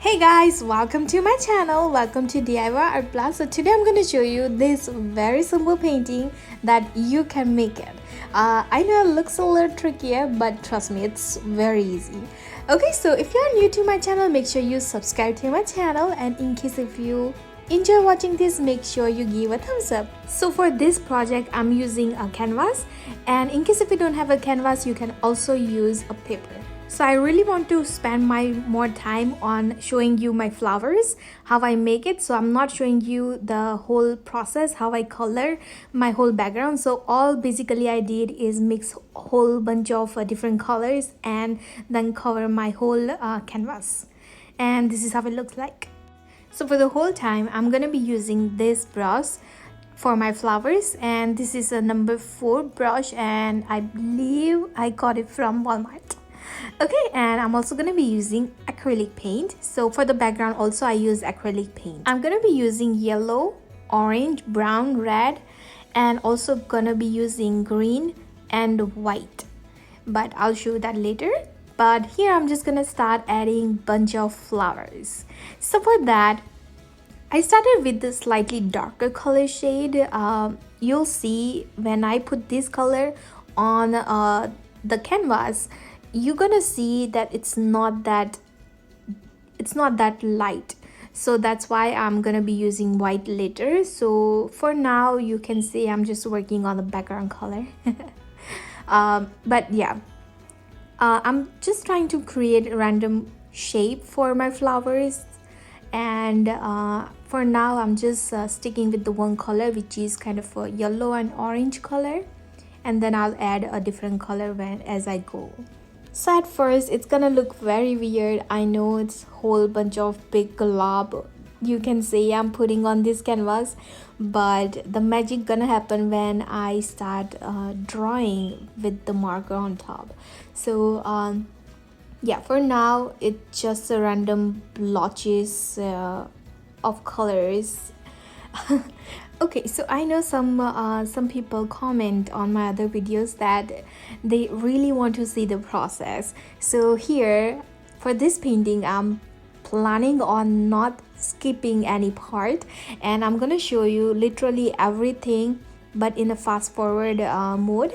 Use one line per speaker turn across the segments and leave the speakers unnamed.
Hey guys, welcome to my channel. Welcome to DIY Art Blast. So today I'm going to show you this very simple painting that you can make it. I know it looks a little trickier, but trust me, it's very easy. Okay, so if you're new to my channel, make sure you subscribe to my channel, and in case if you enjoy watching this, make sure you give a thumbs up. So for this project, I'm using a canvas, and in case if you don't have a canvas, you can also use a paper. So I really want to spend more time on showing you my flowers, how I make it. So I'm not showing you the whole process, how I color my whole background. So all basically I did is mix a whole bunch of different colors and then cover my whole canvas. And this is how it looks like. So for the whole time, I'm gonna be using this brush for my flowers, and this is a number 4 brush, and I believe I got it from Walmart. Okay, and I'm also gonna be using acrylic paint. So for the background also I use acrylic paint. I'm gonna be using yellow, orange, brown, red, and also gonna be using green and white, but I'll show that later. But here I'm just gonna start adding bunch of flowers. So for that, I started with the slightly darker color shade. You'll see when I put this color on the canvas, you're gonna see that it's not that light. So that's why I'm gonna be using white later. So for now, you can see I'm just working on the background color. But yeah, I'm just trying to create a random shape for my flowers, and for now I'm just sticking with the one color, which is kind of a yellow and orange color, and then I'll add a different color as I go. So at first it's gonna look very weird. I know it's whole bunch of big glob you can say I'm putting on this canvas, but the magic gonna happen when I start drawing with the marker on top. So yeah, for now it's just a random blotches of colors. Okay, so I know some people comment on my other videos that they really want to see the process. So here for this painting, I'm planning on not skipping any part, and I'm gonna show you literally everything, but in a fast forward mode.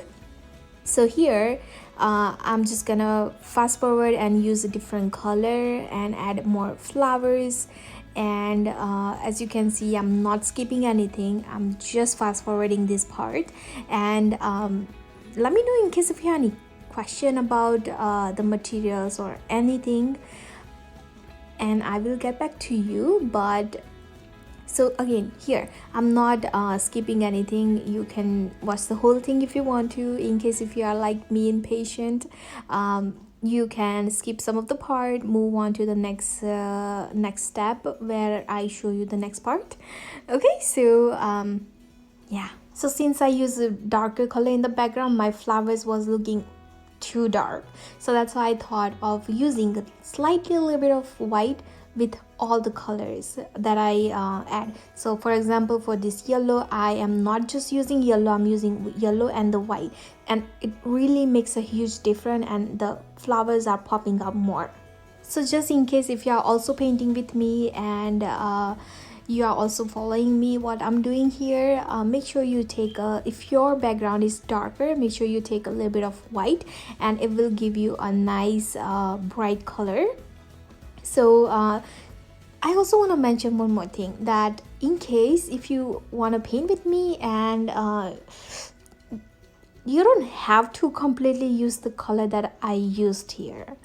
So here I'm just gonna fast forward and use a different color and add more flowers. And as you can see, I'm not skipping anything, I'm just fast forwarding this part. And let me know in case if you have any question about the materials or anything, and I will get back to you. But so again, here I'm not skipping anything. You can watch the whole thing if you want to. In case if you are like me, impatient, you can skip some of the part, move on to the next step where I show you the next part. Okay, so yeah, so since I use a darker color in the background, my flowers was looking too dark, so that's why I thought of using slightly a little bit of white with all the colors that I add. So for example, for this yellow, I am not just using yellow, I'm using yellow and the white, and it really makes a huge difference, and the flowers are popping up more. So just in case if you are also painting with me and you are also following me what I'm doing here, make sure you take if your background is darker, make sure you take a little bit of white, and it will give you a nice bright color. So I also want to mention one more thing, that in case if you want to paint with me, and you don't have to completely use the color that I used here.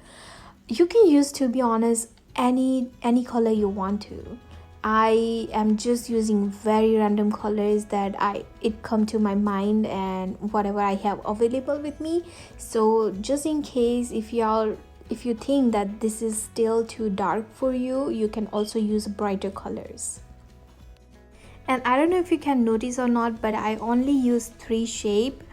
You can use, to be honest, any color you want to. I am just using very random colors that it come to my mind and whatever I have available with me. So just in case if you think that this is still too dark for you, you can also use brighter colors. And I don't know if you can notice or not, but I only use 3 shape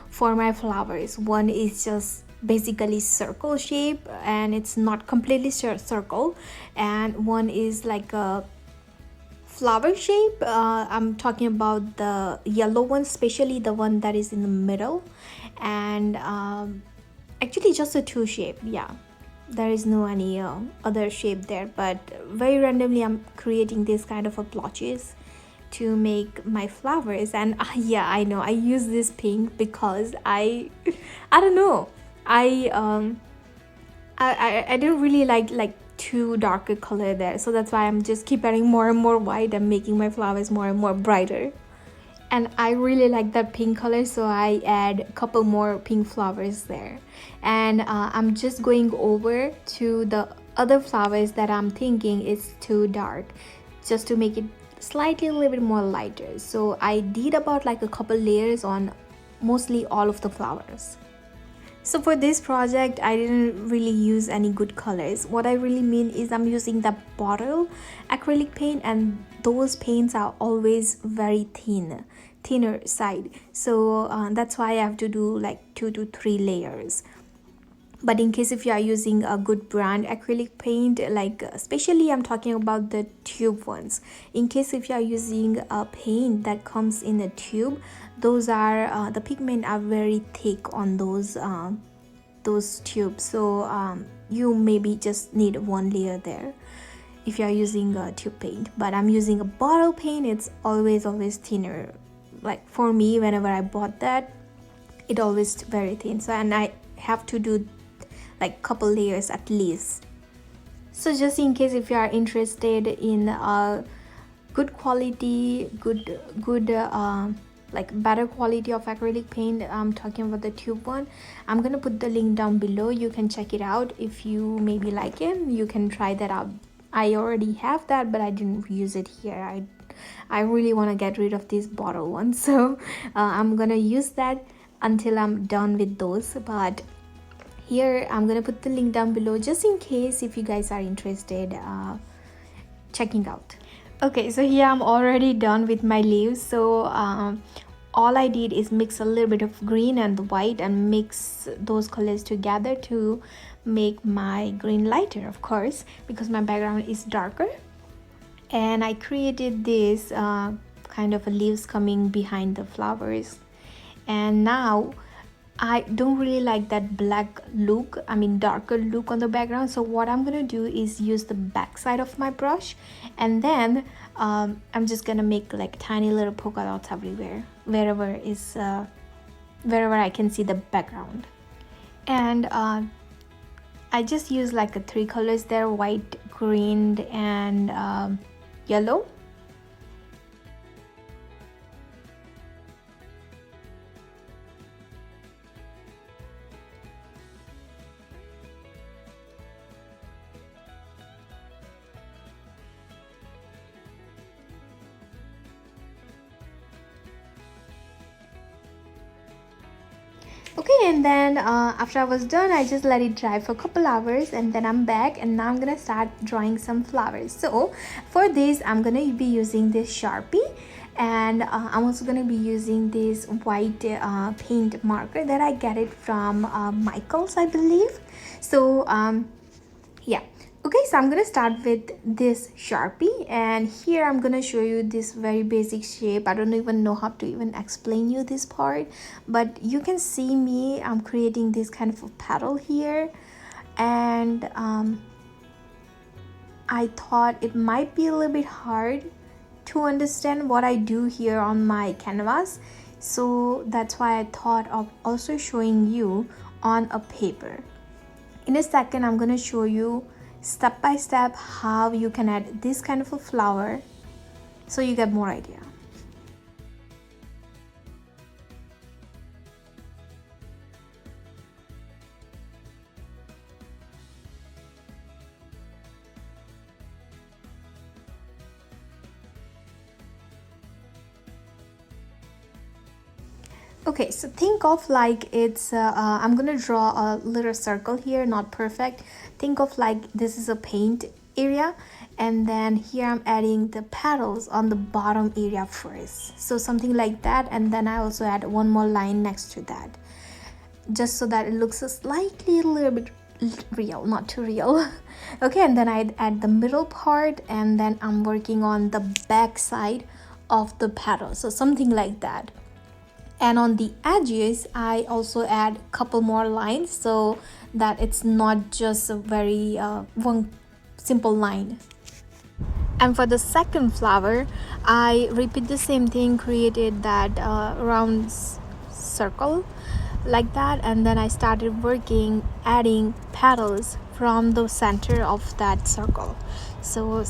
for my flowers. One is just basically circle shape, and it's not completely circle, and one is like a flower shape. I'm talking about the yellow one, especially the one that is in the middle, and actually just a 2 shape. Yeah, there is no any other shape there, but very randomly I'm creating this kind of a blotches to make my flowers. And yeah, I know I use this pink because I don't know, I I didn't really like too darker color there, so that's why I'm just keep adding more and more white and making my flowers more and more brighter. And I really like that pink color, so I add a couple more pink flowers there. And I'm just going over to the other flowers that I'm thinking is too dark, just to make it slightly a little bit more lighter. So I did about like a couple layers on mostly all of the flowers. So for this project, I didn't really use any good colors. What I really mean is I'm using the bottle acrylic paint, and those paints are always very thinner side. So that's why I have to do like 2 to 3 layers. But in case if you are using a good brand acrylic paint, like especially I'm talking about the tube ones, in case if you are using a paint that comes in a tube, those are the pigment are very thick on those tubes. So you maybe just need one layer there if you are using a tube paint. But I'm using a bottle paint, it's always thinner. Like for me, whenever I bought that, it always very thin. So and I have to do like couple layers at least. So just in case if you are interested in good quality, good like better quality of acrylic paint, I'm talking about the tube one, I'm gonna put the link down below. You can check it out. If you maybe like it, you can try that out. I already have that, but I didn't use it here. I really want to get rid of this bottle one, so I'm gonna use that until I'm done with those. But here I'm gonna put the link down below just in case if you guys are interested checking out. Okay, so here I'm already done with my leaves. So all I did is mix a little bit of green and the white and mix those colors together to make my green lighter, of course, because my background is darker. And I created this kind of leaves coming behind the flowers. And now I don't really like that black look, I mean darker look on the background. So what I'm gonna do is use the back side of my brush, and then I'm just gonna make like tiny little polka dots everywhere, wherever I can see the background. And I just use like 3 colors there: white, green, and yellow. Okay, and then after I was done, I just let it dry for a couple hours, and then I'm back, and now I'm gonna start drawing some flowers. So for this, I'm gonna be using this Sharpie, and I'm also gonna be using this white paint marker that I get it from Michael's, I believe. So yeah. Okay, so I'm gonna start with this Sharpie, and here I'm gonna show you this very basic shape. I don't even know how to even explain you this part, but you can see me, I'm creating this kind of a petal here. And I thought it might be a little bit hard to understand what I do here on my canvas, so that's why I thought of also showing you on a paper. In a second, I'm gonna show you step by step how you can add this kind of a flower, so you get more idea. Okay, so think of like it's I'm gonna draw a little circle here, not perfect. Think of like this is a paint area, and then here I'm adding the petals on the bottom area first, so something like that. And then I also add one more line next to that, just so that it looks a slightly a little bit real, not too real. Okay, and then I add the middle part, and then I'm working on the back side of the petal, so something like that. And on the edges I also add a couple more lines, so that it's not just a very one simple line. And for the second flower, I repeat the same thing, created that round circle like that, and then I started working adding petals from the center of that circle. So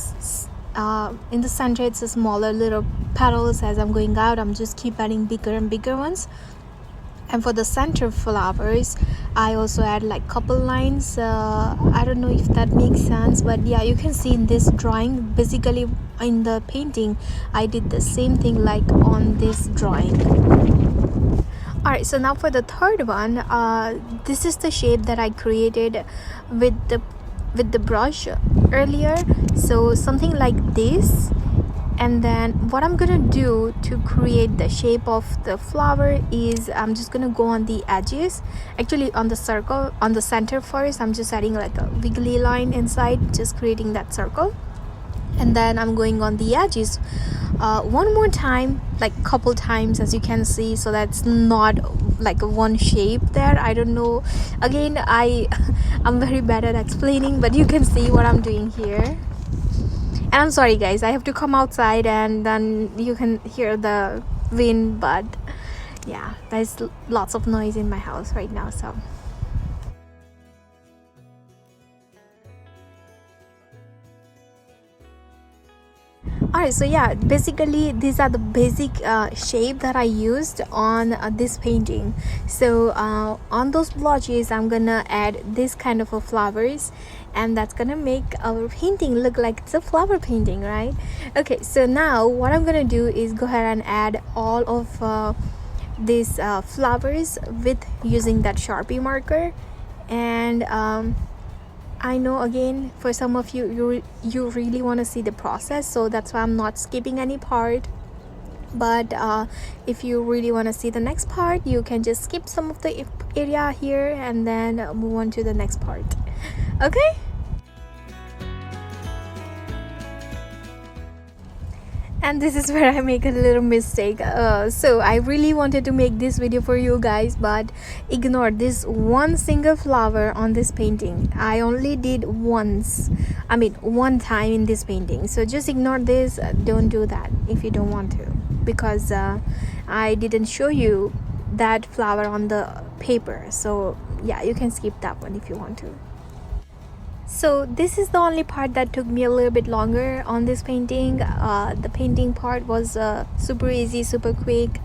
in the center it's a smaller little petals. As I'm going out, I'm just keep adding bigger and bigger ones. And for the center flowers, I also add like couple lines. I don't know if that makes sense, but yeah, you can see in this drawing, basically in the painting I did the same thing like on this drawing. Alright, so now for the third one, this is the shape that I created with the brush earlier. So something like this. And then what I'm gonna do to create the shape of the flower is I'm just gonna go on the edges, actually on the circle, on the center first. I'm just adding like a wiggly line inside, just creating that circle, and then I'm going on the edges one more time, like couple times, as you can see, so that's not like a one shape there. I don't know, again, I'm very bad at explaining, but you can see what I'm doing here. And I'm sorry guys, I have to come outside and then you can hear the wind, but yeah, there's lots of noise in my house right now. So alright, so yeah, basically these are the basic shape that I used on this painting. So on those blotches I'm gonna add this kind of a flowers, and that's gonna make our painting look like it's a flower painting, right? Okay, so now what I'm gonna do is go ahead and add all of these flowers with using that Sharpie marker. And I know, again, for some of you really want to see the process, so that's why I'm not skipping any part. But if you really want to see the next part, you can just skip some of the area here and then move on to the next part. Okay. And this is where I make a little mistake. So I really wanted to make this video for you guys, but ignore this one single flower on this painting. I only did one time in this painting, so just ignore this. Don't do that if you don't want to, because I didn't show you that flower on the paper. So yeah, you can skip that one if you want to. So this is the only part that took me a little bit longer on this painting. The painting part was super easy, super quick.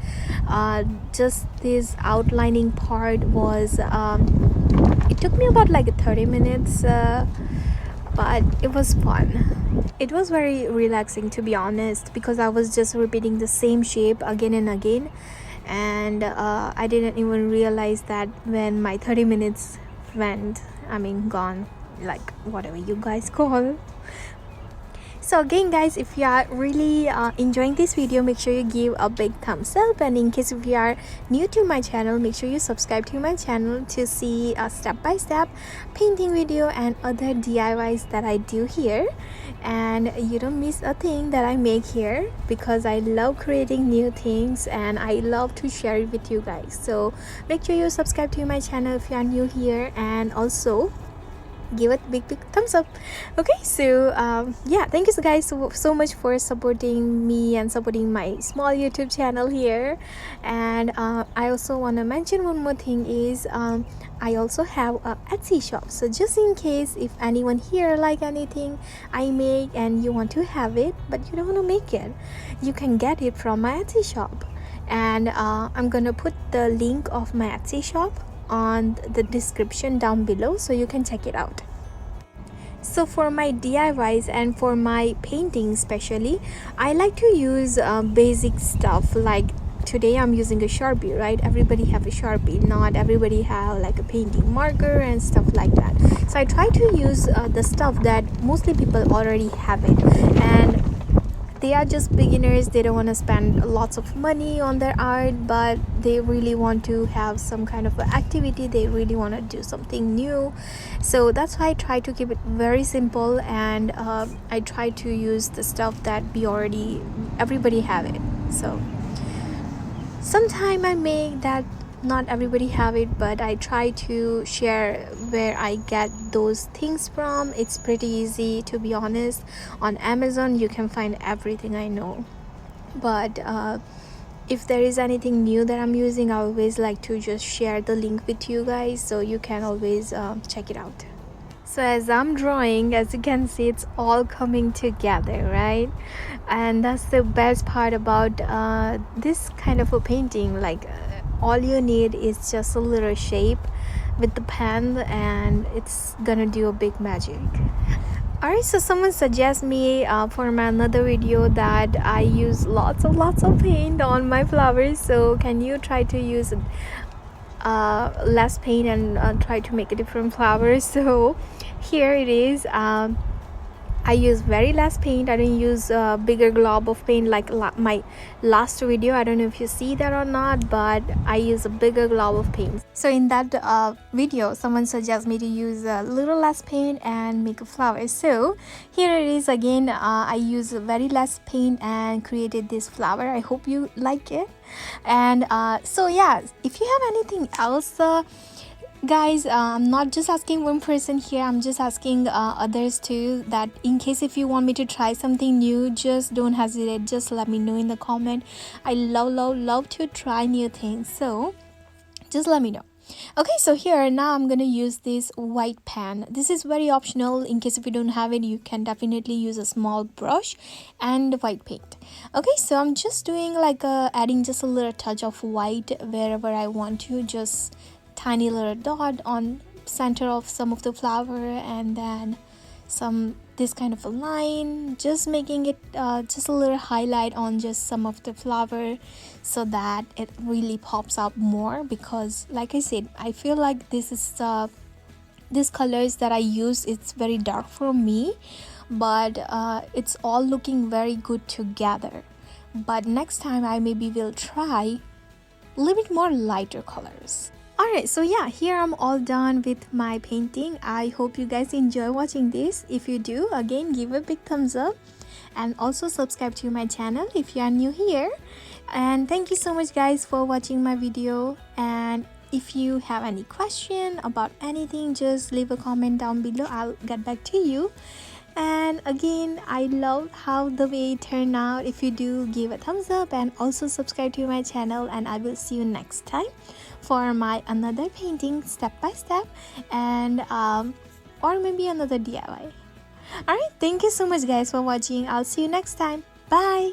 Just this outlining part was it took me about like 30 minutes, but it was fun. It was very relaxing, to be honest, because I was just repeating the same shape again and again, and I didn't even realize that when my 30 minutes gone, like whatever you guys call. So again guys, if you are really enjoying this video, make sure you give a big thumbs up, and in case if you are new to my channel, make sure you subscribe to my channel to see a step-by-step painting video and other DIYs that I do here, and you don't miss a thing that I make here, because I love creating new things and I love to share it with you guys. So make sure you subscribe to my channel if you are new here, and also give it big thumbs up. Okay, so yeah, thank you guys so much for supporting me and supporting my small YouTube channel here. And I also want to mention one more thing is I also have a Etsy shop. So just in case if anyone here like anything I make and you want to have it but you don't want to make it, you can get it from my Etsy shop. And I'm gonna put the link of my Etsy shop on the description down below, so you can check it out. So for my DIYs and for my painting especially, I like to use basic stuff. Like today I'm using a Sharpie, right? Everybody have a Sharpie, not everybody have like a painting marker and stuff like that. So I try to use the stuff that mostly people already have it, and they are just beginners. They don't want to spend lots of money on their art, but they really want to have some kind of activity. They really want to do something new. So that's why I try to keep it very simple, and I try to use the stuff that everybody have it. So sometime I make that not everybody have it, but I try to share where I get those things from. It's pretty easy, to be honest. On Amazon you can find everything, I know, but if there is anything new that I'm using, I always like to just share the link with you guys, so you can always check it out. So as I'm drawing, as you can see, it's all coming together, right? And that's the best part about this kind of a painting. Like all you need is just a little shape with the pen, and it's gonna do a big magic. Alright, so someone suggests me for my another video that I use lots of paint on my flowers. So can you try to use less paint and try to make a different flower? So here it is. I use very less paint. I don't use a bigger glob of paint like my last video. I don't know if you see that or not, but I use a bigger glob of paint. So in that video, someone suggests me to use a little less paint and make a flower. So here it is again. I use very less paint and created this flower. I hope you like it. And so yeah, if you have anything else, guys, I'm not just asking one person here, I'm just asking others too, that in case if you want me to try something new, just don't hesitate, just let me know in the comment. I love to try new things, so just let me know. Okay, so here now I'm gonna use this white pen. This is very optional. In case if you don't have it, you can definitely use a small brush and white paint. Okay, so I'm just doing like adding just a little touch of white wherever I want to, just tiny little dot on center of some of the flower, and then some this kind of a line, just making it just a little highlight on just some of the flower, so that it really pops up more. Because like I said, I feel like this is these colors that I use, it's very dark for me, but it's all looking very good together. But next time I maybe will try a little bit more lighter colors. Alright, so yeah, here I'm all done with my painting. I hope you guys enjoy watching this. If you do, again, give a big thumbs up and also subscribe to my channel if you are new here. And thank you so much guys for watching my video. And if you have any question about anything, just leave a comment down below. I'll get back to you. And again, I love how the way it turned out. If you do, give a thumbs up and also subscribe to my channel, and I will see you next time for my another painting step by step, and or maybe another DIY. Alright, thank you so much guys for watching. I'll see you next time. Bye.